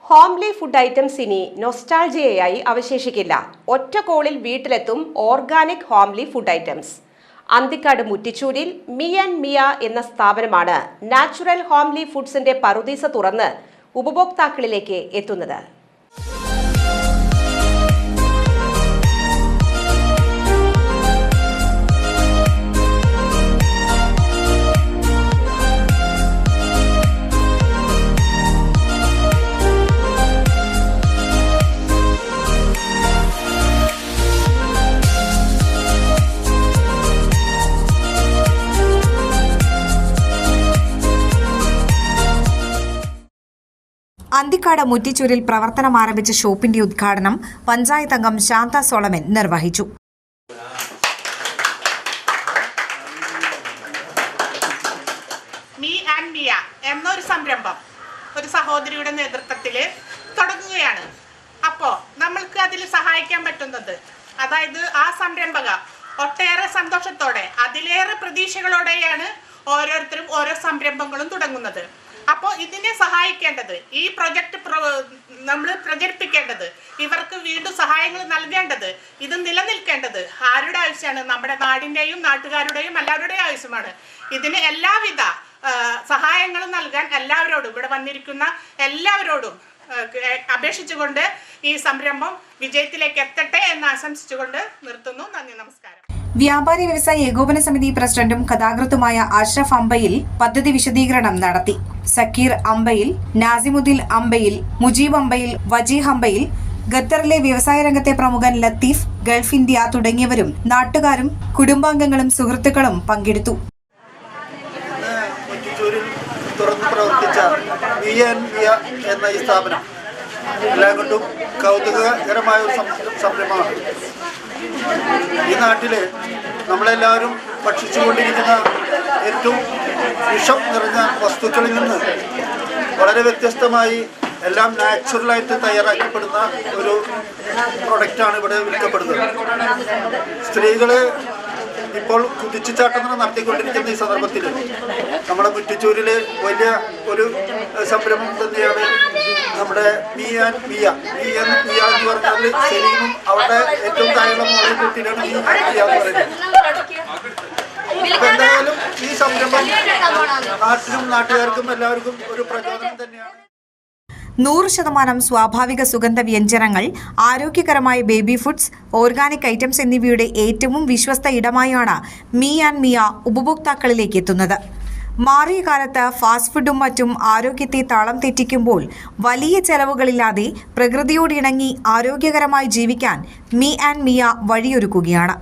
Homely food items ഇനി നൊസ്റ്റാൾജിയയായി അവശേഷിക്കില്ല. ഒറ്റ കോളിൽ വീട്ടിലെത്തും organic homely food items. Anthikad മുറ്റിച്ചൂരിൽ മിയ എന്ന സ്ഥാപനമാണ് നാച്ചുറൽ ഹോംലി ഫുഡ്സിന്റെ പറുദീസ തുറന്ന് ഉപഭോക്താക്കളിലേക്ക് എത്തുന്നത്. അന്തിക്കാട് മുറ്റിച്ചൂരിൽ പ്രവർത്തനം ആരംഭിച്ച ഷോപ്പിന്റെ ഉദ്ഘാടനം പഞ്ചായത്ത് അംഗം ശാന്ത സോളമൻ നിർവഹിച്ചു. മിയ എന്നൊരു സംരംഭം ഒരു സഹോദരിയുടെ നേതൃത്വത്തിൽ തുടങ്ങുകയാണ്. അപ്പോൾ നമ്മൾക്ക് അതിൽ സഹായിക്കാൻ പറ്റുന്നത്, അതായത് ആ സംരംഭക ഒട്ടേറെ സന്തോഷത്തോടെ അതിലേറെ പ്രതീക്ഷകളോടെയാണ് ഓരോരുത്തരും ഓരോ സംരംഭങ്ങളും തുടങ്ങുന്നത്. അപ്പോൾ ഇതിനെ സഹായിക്കേണ്ടത്, ഈ പ്രൊജക്ട് നമ്മൾ പ്രചരിപ്പിക്കേണ്ടത്, ഇവർക്ക് വീണ്ടും സഹായങ്ങൾ നൽകേണ്ടത്, ഇത് നിലനിൽക്കേണ്ടത് ആരുടെ ആവശ്യമാണ്? നമ്മുടെ നാടിൻ്റെയും നാട്ടുകാരുടെയും എല്ലാവരുടെയും ആവശ്യമാണ്. ഇതിന് എല്ലാവിധ സഹായങ്ങളും നൽകാൻ എല്ലാവരോടും, ഇവിടെ വന്നിരിക്കുന്ന എല്ലാവരോടും അപേക്ഷിച്ചുകൊണ്ട് ഈ സംരംഭം വിജയത്തിലേക്ക് എത്തട്ടെ എന്ന് ആശംസിച്ചുകൊണ്ട് നിർത്തുന്നു. നന്ദി, നമസ്കാരം. വ്യാപാരി വ്യവസായ ഏകോപന സമിതി പ്രസിഡന്റും കഥാകൃത്തുമായ അഷ്റഫ് അമ്പയിൽ പദ്ധതി വിശദീകരണം നടത്തി. സക്കീർ അമ്പയിൽ, നാസിമുദ്ദീൻ അമ്പയിൽ, മുജീബ് അമ്പയിൽ, വജീഹ് അമ്പയിൽ, ഖത്തറിലെ വ്യവസായ രംഗത്തെ പ്രമുഖൻ ലത്തീഫ്, ഗൾഫ് ഇന്ത്യ തുടങ്ങിയവരും നാട്ടുകാരും കുടുംബാംഗങ്ങളും സുഹൃത്തുക്കളും പങ്കെടുത്തു. തുറന്നു പ്രവർത്തിച്ച മിയ എന്ന ഈ സ്ഥാപനം എല്ലാം കൊണ്ടും കൗതുകകരമായ ഒരു സംരംഭമാണ്. ഈ നാട്ടിൽ നമ്മളെല്ലാവരും ഭക്ഷിച്ചുകൊണ്ടിരിക്കുന്ന ഏറ്റവും വിഷം നിറഞ്ഞ വസ്തുക്കളിൽ നിന്ന് വളരെ വ്യത്യസ്തമായി എല്ലാം നാച്ചുറലായിട്ട് തയ്യാറാക്കപ്പെടുന്ന ഒരു പ്രൊഡക്റ്റാണ് ഇവിടെ വിൽക്കപ്പെടുന്നത്. സ്ത്രീകൾ ഇപ്പോൾ കുതിച്ചുചാട്ടം നടത്തിക്കൊണ്ടിരിക്കുന്ന ഈ സന്ദർഭത്തിൽ നമ്മുടെ മുറ്റിച്ചൂരിൽ വലിയ ഒരു സംരംഭം തന്നെയാണ് നമ്മുടെ മിയ എന്ന് പറഞ്ഞാൽ സെലീമും അവരുടെ ഏറ്റവും താഴെയുള്ള മോളെ കുട്ടിയിലാണ് മിയ എന്ന് പറയുന്നത്. അപ്പൊ എന്തായാലും ഈ സംരംഭം നാട്ടിലും നാട്ടുകാർക്കും എല്ലാവർക്കും ഒരു പ്രചോദനം തന്നെയാണ്. 100% സ്വാഭാവിക സുഗന്ധ വ്യഞ്ജനങ്ങൾ, ആരോഗ്യകരമായ ബേബി ഫുഡ്സ്, ഓർഗാനിക് ഐറ്റംസ് എന്നിവയുടെ ഏറ്റവും വിശ്വസ്ത ഇടമായാണ് മിയ ഉപഭോക്താക്കളിലേക്ക് എത്തുന്നത്. മാറിയ കാലത്ത് ഫാസ്റ്റ് ഫുഡും മറ്റും ആരോഗ്യത്തെ താളം തെറ്റിക്കുമ്പോൾ വലിയ ചെലവുകളില്ലാതെ പ്രകൃതിയോടിണങ്ങി ആരോഗ്യകരമായി ജീവിക്കാൻ മിയ വഴിയൊരുക്കുകയാണ്.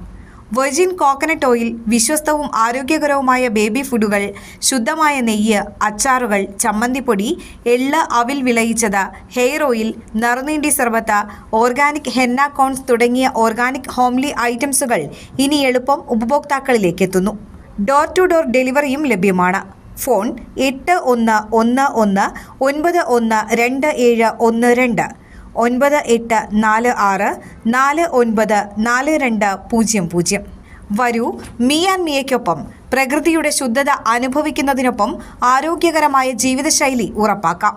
വെർജിൻ കോക്കനട്ട് ഓയിൽ, വിശ്വസ്തവും ആരോഗ്യകരവുമായ ബേബി ഫുഡുകൾ, ശുദ്ധമായ നെയ്യ്, അച്ചാറുകൾ, ചമ്മന്തിപ്പൊടി, എള്ള്, അവിൽ വിളയിച്ചത്, ഹെയർ ഓയിൽ, നറുനീണ്ടി സർബത്ത്, ഓർഗാനിക് ഹെന്ന കോൺസ് തുടങ്ങിയ ഓർഗാനിക് ഹോംലി ഐറ്റംസുകൾ ഇനി എളുപ്പം ഉപഭോക്താക്കളിലേക്ക് എത്തുന്നു. ഡോർ ടു ഡോർ ഡെലിവറിയും ലഭ്യമാണ്. ഫോൺ 8111 912712 9846494200. വരൂ, മിയയ്ക്കൊപ്പം പ്രകൃതിയുടെ ശുദ്ധത അനുഭവിക്കുന്നതിനൊപ്പം ആരോഗ്യകരമായ ജീവിതശൈലി ഉറപ്പാക്കാം.